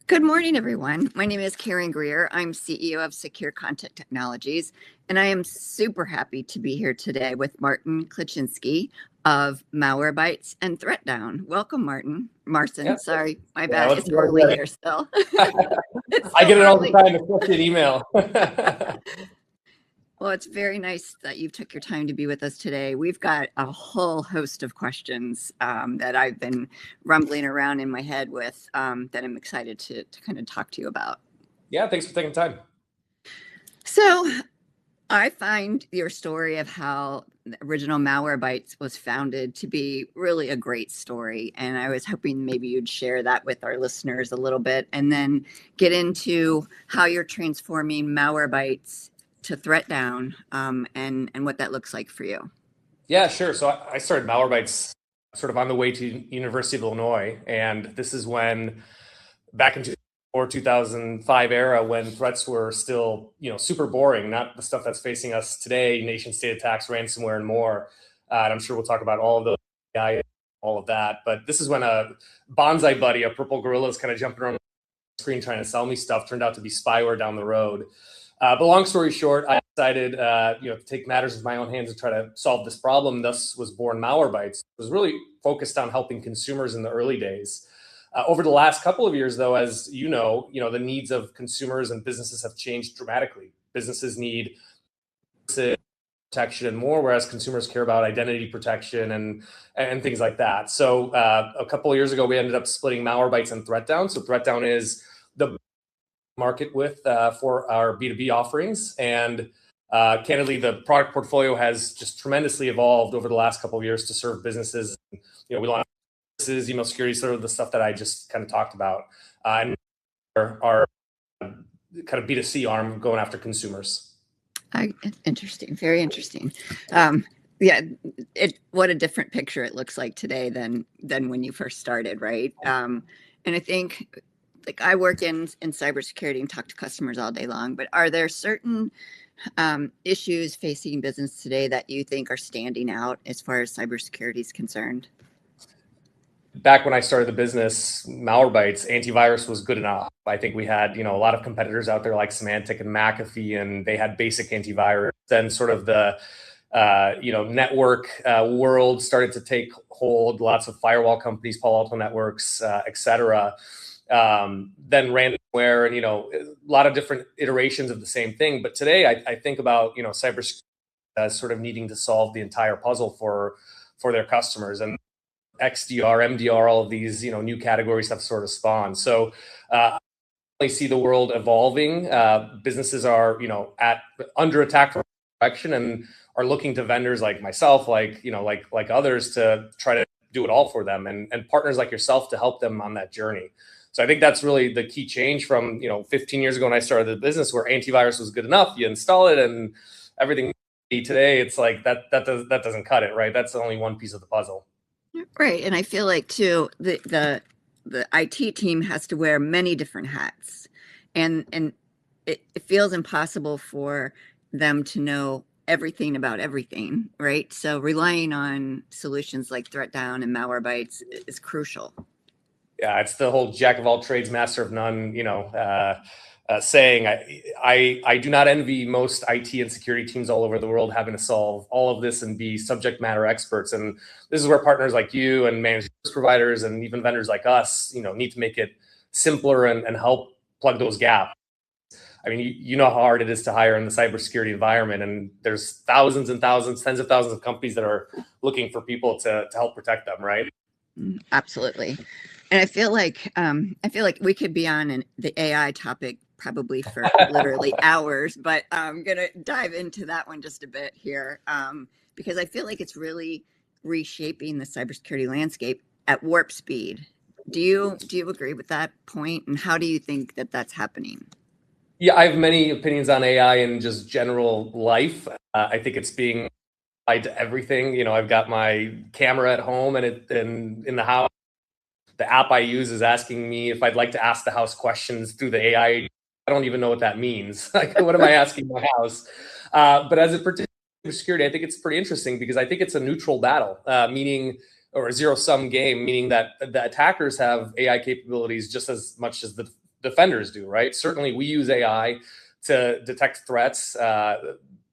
Good morning, everyone. My name is Greer. I'm CEO of Secure Content Technologies, and I am super happy to be here today with Marcin Kleczynski of Malwarebytes and ThreatDown. Welcome, Marcin, Yeah. sorry, my Yeah, bad. It's early here still. I get it all the time, especially in email. Well, it's very nice that you took your time to be with us today. We've got a whole host of questions that I've been rumbling around in my head with that I'm excited to kind of talk to you about. Yeah, thanks for taking time. So I find your story of how the original Malwarebytes was founded to be really a great story. And I was hoping maybe you'd share that with our listeners a little bit and then get into how you're transforming Malwarebytes to ThreatDown and what that looks like for you. Yeah, sure. So I started Malwarebytes sort of on the way to University of Illinois. And this is when back in 2005 era, when threats were still, super boring, not the stuff that's facing us today, nation state attacks, ransomware, and more. And I'm sure we'll talk about all of those, all of that. But this is when a bonsai buddy, a purple gorilla, is kind of jumping around the screen trying to sell me stuff, turned out to be spyware down the road. But long story short, I decided, to take matters into my own hands and try to solve this problem. Thus was born Malwarebytes. It was really focused on helping consumers in the early days. Over the last couple of years, though, as you know, the needs of consumers and businesses have changed dramatically. Businesses need protection and more, whereas consumers care about identity protection and things like that. So a couple of years ago, we ended up splitting Malwarebytes and ThreatDown. So ThreatDown is the market with for our B2B offerings, and candidly, the product portfolio has just tremendously evolved over the last couple of years to serve businesses. We launched email security, sort of the stuff that I just kind of talked about, and our kind of B2C arm going after consumers. Interesting, very interesting. Yeah, what a different picture it looks like today than when you first started, right? And I think, like, I work in cybersecurity and talk to customers all day long, but are there certain issues facing business today that you think are standing out as far as cybersecurity is concerned? Back when I started the business, Malwarebytes, antivirus was good enough. I think we had, a lot of competitors out there like Symantec and McAfee, and they had basic antivirus. Then sort of the, network world started to take hold. Lots of firewall companies, Palo Alto Networks, et cetera. Then ransomware and, a lot of different iterations of the same thing. But today I think about, cybersecurity as sort of needing to solve the entire puzzle for their customers. And XDR, MDR, all of these, new categories have sort of spawned. So I see the world evolving. Businesses are, under attack from direction and are looking to vendors like myself, like others, to try to do it all for them, and partners like yourself to help them on that journey. So I think that's really the key change from 15 years ago when I started the business, where antivirus was good enough, you install it and everything. Today it's like that doesn't cut it, right? That's only one piece of the puzzle. Right, and I feel like too the IT team has to wear many different hats, and it feels impossible for them to know everything about everything, right? So relying on solutions like ThreatDown and Malwarebytes is crucial. Yeah, it's the whole jack of all trades, master of none, saying. I do not envy most IT and security teams all over the world having to solve all of this and be subject matter experts. And this is where partners like you and managed service providers and even vendors like us, need to make it simpler and help plug those gaps. I mean, you know how hard it is to hire in the cybersecurity environment, and there's thousands and thousands, tens of thousands of companies that are looking for people to help protect them, right? Absolutely. And I feel like we could be on the AI topic probably for literally hours, but I'm gonna dive into that one just a bit here, because I feel like it's really reshaping the cybersecurity landscape at warp speed. Do you agree with that point? And how do you think that that's happening? Yeah, I have many opinions on AI and just general life. I think it's being applied to everything. I've got my camera at home and in the house. The app I use is asking me if I'd like to ask the house questions through the AI. I don't even know what that means. Like, what am I asking my house? But as it pertains to security, I think it's pretty interesting because I think it's a neutral battle, meaning, or a zero-sum game, meaning that the attackers have AI capabilities just as much as the defenders do, right? Certainly we use AI to detect threats,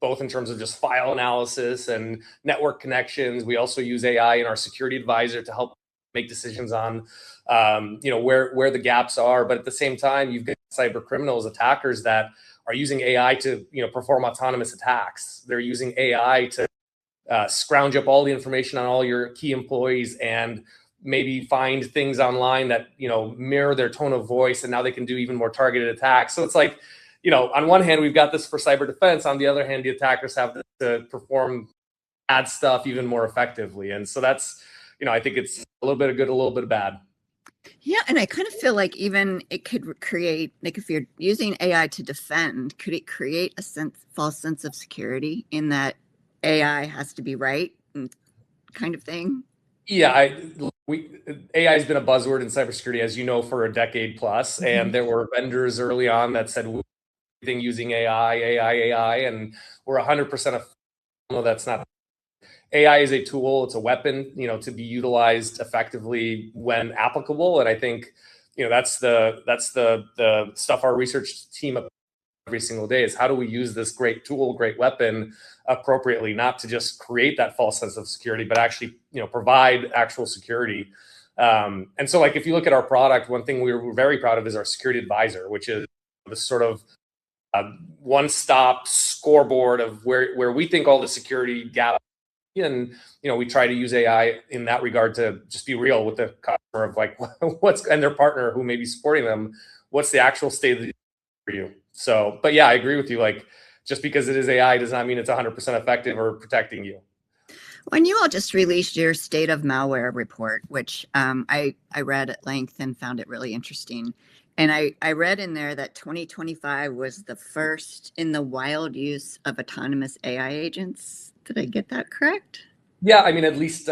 both in terms of just file analysis and network connections. We also use AI in our security advisor to help make decisions on where the gaps are. But at the same time, you've got cyber criminals, attackers that are using AI to perform autonomous attacks. They're using AI to scrounge up all the information on all your key employees and maybe find things online that mirror their tone of voice, and now they can do even more targeted attacks. So it's like, on one hand, we've got this for cyber defense. On the other hand, the attackers have to perform bad stuff even more effectively. And so that's, I think it's a little bit of good, a little bit of bad. Yeah, and I kind of feel like even it could create, like if you're using AI to defend, could it create a false sense of security in that AI has to be right and kind of thing? Yeah, AI has been a buzzword in cybersecurity, as you know, for a decade plus. Mm-hmm. And there were vendors early on that said everything using AI, and we're 100% of no, that's not. AI is a tool, it's a weapon, to be utilized effectively when applicable. And I think, that's the stuff our research team every single day is how do we use this great tool, great weapon appropriately, not to just create that false sense of security, but actually, provide actual security. And so like, if you look at our product, one thing we're very proud of is our security advisor, which is this sort of one-stop scoreboard of where we think all the security gaps. And we try to use AI in that regard to just be real with the customer of like and their partner who may be supporting them, what's the actual state of the for you. So, but yeah, I agree with you. Like, just because it is AI does not mean it's 100% effective or protecting you. When you all just released your state of malware report, which I read at length and found it really interesting. And I read in there that 2025 was the first in the wild use of autonomous AI agents. Did I get that correct? Yeah, I mean, at least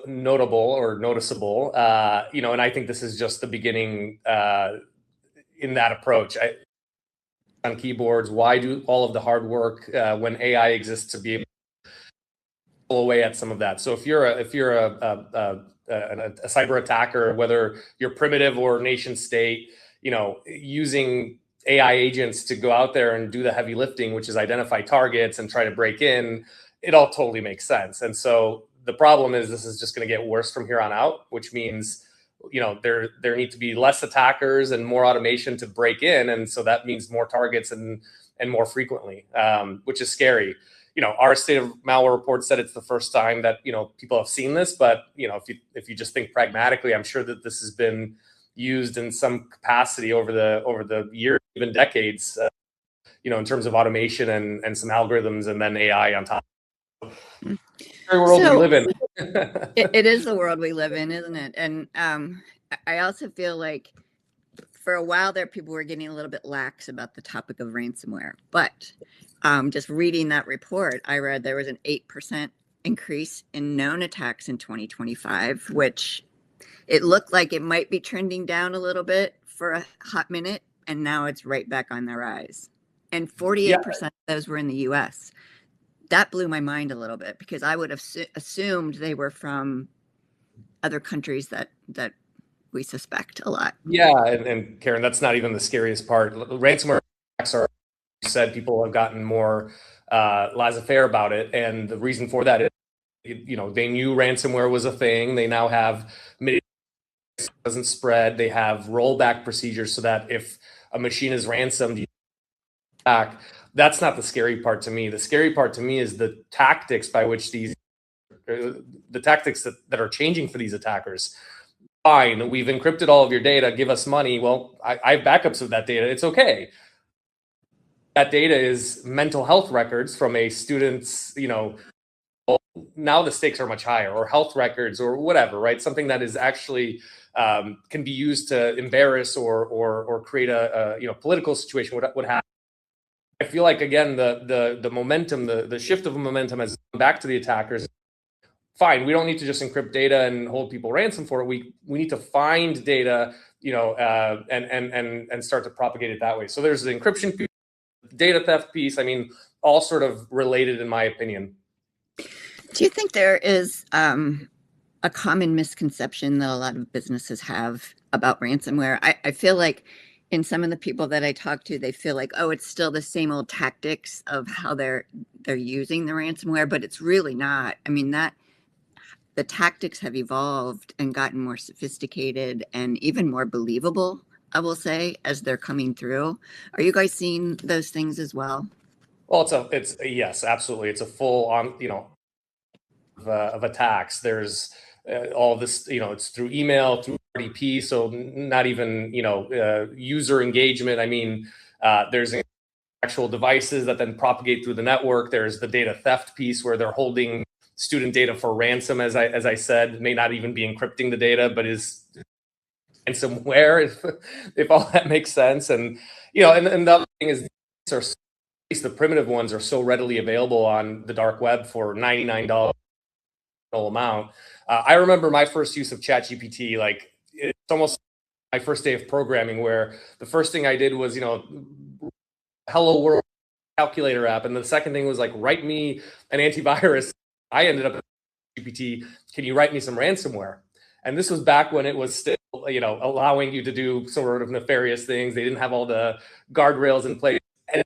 notable or noticeable, and I think this is just the beginning in that approach. On keyboards, why do all of the hard work when AI exists to be able to pull away at some of that? So if you're a cyber attacker, whether you're primitive or nation state, using AI agents to go out there and do the heavy lifting, which is identify targets and try to break in, it all totally makes sense. And so the problem is this is just going to get worse from here on out, which means, there need to be less attackers and more automation to break in. And so that means more targets and more frequently, which is scary. Our state of malware report said it's the first time that, people have seen this, but, if you just think pragmatically, I'm sure that this has been used in some capacity over the years, even decades, in terms of automation and some algorithms and then AI on top. Very world we live in. it is the world we live in, isn't it? And I also feel like for a while there, people were getting a little bit lax about the topic of ransomware. But just reading that report, I read there was an 8% increase in known attacks in 2025, which it looked like it might be trending down a little bit for a hot minute, and now it's right back on the rise. And 48% of those were in the US. That blew my mind a little bit because I would have assumed they were from other countries that we suspect a lot. Yeah, and Karen, that's not even the scariest part. Ransomware attacks are, said, people have gotten more laissez-faire about it, and the reason for that is, they knew ransomware was a thing. They now have doesn't spread. They have rollback procedures so that if a machine is ransomed, back. That's not the scary part to me. The scary part to me is the tactics by which the tactics that are changing for these attackers. Fine, we've encrypted all of your data, give us money. Well, I have backups of that data. It's okay. That data is mental health records from a student's, now the stakes are much higher, or health records or whatever, right? Something that is actually can be used to embarrass or create a political situation, what happens. I feel like, again, the momentum, the shift of momentum has gone back to the attackers. Fine, we don't need to just encrypt data and hold people ransom for it. We need to find data, and start to propagate it that way. So there's the encryption piece, data theft piece. I mean, all sort of related, in my opinion. Do you think there is a common misconception that a lot of businesses have about ransomware? I feel like And some of the people that I talk to, they feel like, oh, it's still the same old tactics of how they're using the ransomware, but it's really not. I mean, that the tactics have evolved and gotten more sophisticated and even more believable, I will say, as they're coming through. Are you guys seeing those things as well? Well, yes, absolutely. It's a full on, of attacks. There's all this, it's through email, through RDP, so not even, user engagement. I mean, there's actual devices that then propagate through the network. There's the data theft piece where they're holding student data for ransom, as I said, may not even be encrypting the data, but is ransomware, if all that makes sense. And and the other thing is, at least the primitive ones are so readily available on the dark web for $99 amount. I remember my first use of ChatGPT, like it's almost my first day of programming, where the first thing I did was, hello world calculator app. And the second thing was like, write me an antivirus. I ended up GPT, can you write me some ransomware? And this was back when it was still, allowing you to do sort of nefarious things. They didn't have all the guardrails in place. And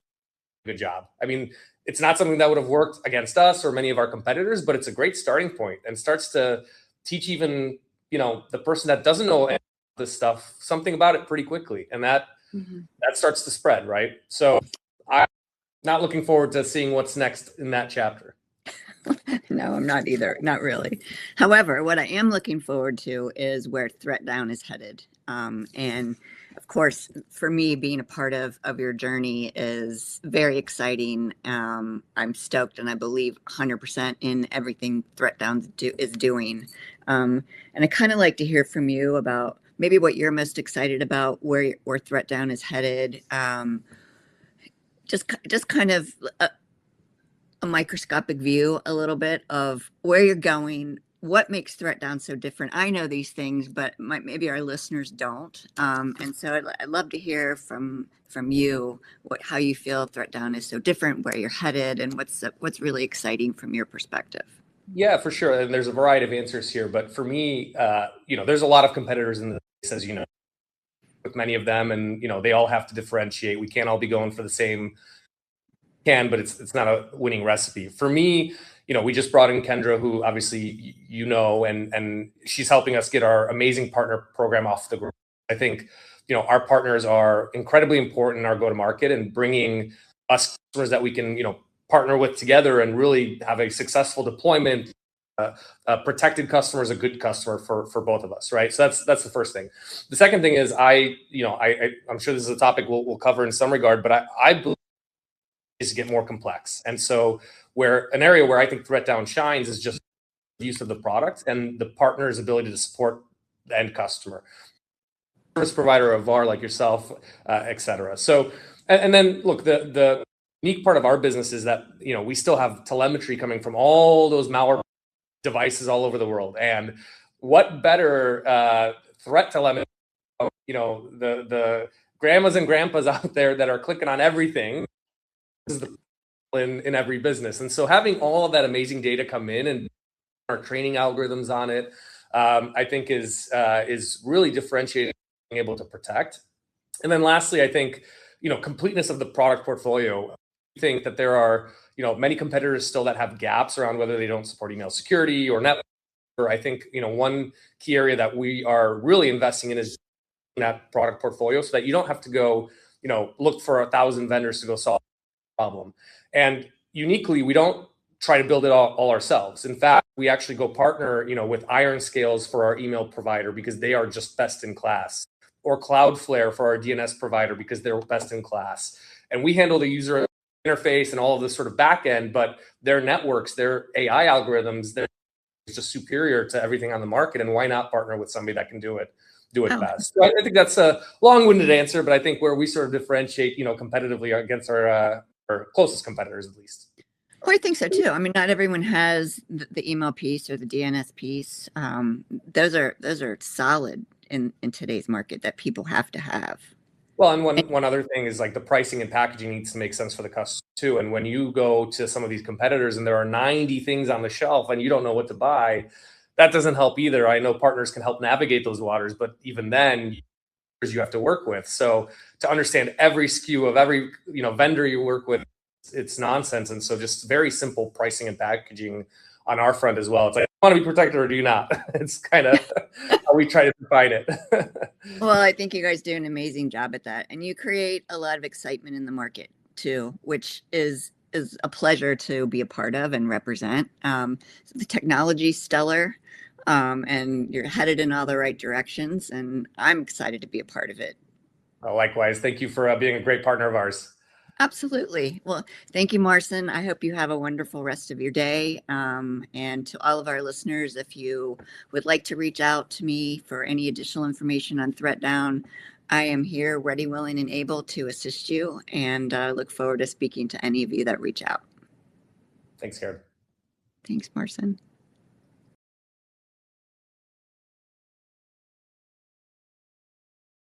good job. I mean, it's not something that would have worked against us or many of our competitors, but it's a great starting point and starts to teach even, the person that doesn't know this stuff, something about it pretty quickly. And that starts to spread, right? So I'm not looking forward to seeing what's next in that chapter. No, I'm not either. Not really. However, what I am looking forward to is where ThreatDown is headed. And of course, for me, being a part of your journey is very exciting. I'm stoked, and I believe 100% in everything ThreatDown is doing. And I kind of like to hear from you about maybe what you're most excited about, where ThreatDown is headed. Just kind of a microscopic view a little bit of where you're going, what makes ThreatDown so different. I know these things, but maybe our listeners don't. And so I'd love to hear from you how you feel ThreatDown is so different, where you're headed, and what's really exciting from your perspective. Yeah, for sure. And there's a variety of answers here, but for me, there's a lot of competitors in the space, as with many of them, and they all have to differentiate. We can't all be going for the same but it's not a winning recipe. For me, we just brought in Kendra, who obviously and she's helping us get our amazing partner program off the ground. I think, our partners are incredibly important in our go-to-market and bringing us customers that we can, partner with together and really have a successful deployment. A protected customer is a good customer for both of us, right? So that's the first thing. The second thing is I'm sure this is a topic we'll cover in some regard, but I believe is to get more complex. And so an area where I think ThreatDown shines is just the use of the product and the partner's ability to support the end customer, service provider of VAR like yourself, et cetera. So, and then look, the unique part of our business is that, we still have telemetry coming from all those malware devices all over the world. And what better threat telemetry, the grandmas and grandpas out there that are clicking on everything is in every business. And so having all of that amazing data come in and our training algorithms on it, I think is really differentiating, being able to protect. And then lastly, I think, completeness of the product portfolio. I think that there are, many competitors still that have gaps around whether they don't support email security or network. I think, one key area that we are really investing in is that product portfolio so that you don't have to go, look for 1,000 vendors to go solve problem. And uniquely, we don't try to build it all ourselves. In fact, we actually go partner, with Iron Scales for our email provider because they are just best in class, or Cloudflare for our DNS provider because they're best in class. And we handle the user interface and all of this sort of back end, but their networks, their AI algorithms, they're just superior to everything on the market. And why not partner with somebody that can do it best? So I think that's a long-winded answer, but I think where we sort of differentiate, competitively against our closest competitors, at least. Oh, I think so too. I mean, not everyone has the email piece or the DNS piece. Those are solid in today's market that people have to have. Well, and one other thing is like the pricing and packaging needs to make sense for the customer too. And when you go to some of these competitors and there are 90 things on the shelf and you don't know what to buy, that doesn't help either. I know partners can help navigate those waters, but even then, you have to work with. So to understand every SKU of every vendor you work with, it's nonsense. And so just very simple pricing and packaging on our front as well. It's like, want to be protected or do you not? It's kind of how we try to define it. Well, I think you guys do an amazing job at that, and you create a lot of excitement in the market too, which is a pleasure to be a part of and represent. The technology's stellar, and you're headed in all the right directions, and I'm excited to be a part of it. Well, likewise, thank you for being a great partner of ours. Absolutely. Well, thank you, Marcin. I hope you have a wonderful rest of your day. And to all of our listeners, if you would like to reach out to me for any additional information on ThreatDown, I am here ready, willing, and able to assist you, and look forward to speaking to any of you that reach out. Thanks, Karen. Thanks, Marcin.